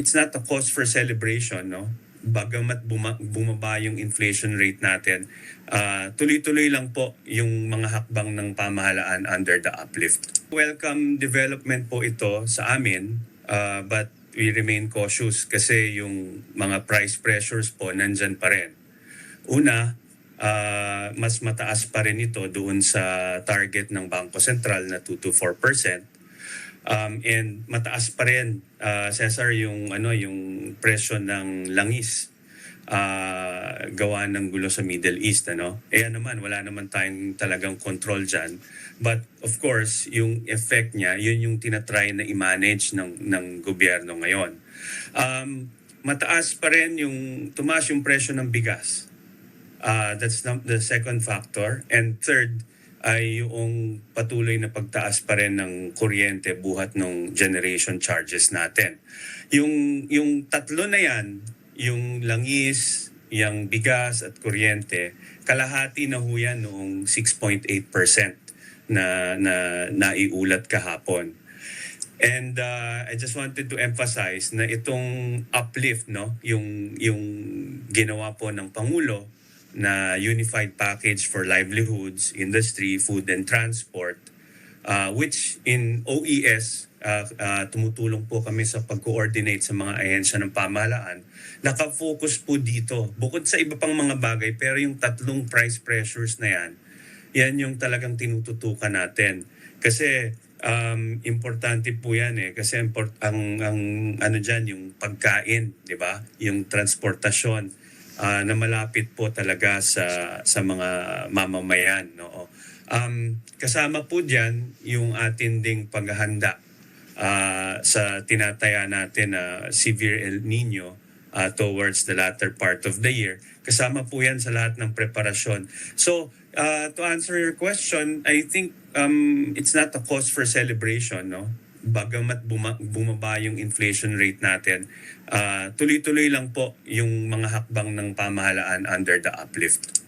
It's not a cause for celebration, no? Bagamat bumaba yung inflation rate natin, tuloy-tuloy lang po yung mga hakbang ng pamahalaan under the uplift. Welcome development po ito sa amin, but we remain cautious kasi yung mga price pressures po nandyan pa rin. Una, mas mataas pa rin ito doon sa target ng Bangko Sentral na 2 to 4%. And mataas pa rin, Cesar, yung presyo ng langis gawa ng gulo sa Middle East, naman wala naman tayong talagang control diyan. But of course, yung effect niya, yun yung tinatry na i-manage ng gobyerno ngayon. Mataas pa rin tumaas yung presyo ng bigas. That's the second factor. And third, ay yung patuloy na pagtaas pa rin ng kuryente buhat ng generation charges natin. Yung tatlo na yan, yung langis, yung bigas at kuryente, kalahati na ho yan noong 6.8% na naiulat kahapon. And I just wanted to emphasize na itong uplift, yung ginawa po ng Pangulo, na unified package for livelihoods, industry, food and transport, which in OES, tumutulong po kami sa pag-coordinate sa mga ahensya ng pamahalaan. Nakafocus po dito, bukod sa iba pang mga bagay, pero yung tatlong price pressures na yan yung talagang tinututukan natin. Kasi importante po yan kasi ang dyan, yung pagkain, di ba? Yung transportasyon, na malapit po talaga sa mga mamamayan. Kasama po dyan yung atin ding paghahanda sa tinataya natin na severe El Nino towards the latter part of the year. Kasama po yan sa lahat ng preparasyon. So, to answer your question, I think it's not a cause for celebration, bagamat bumaba yung inflation rate natin, tuloy-tuloy lang po yung mga hakbang ng pamahalaan under the uplift.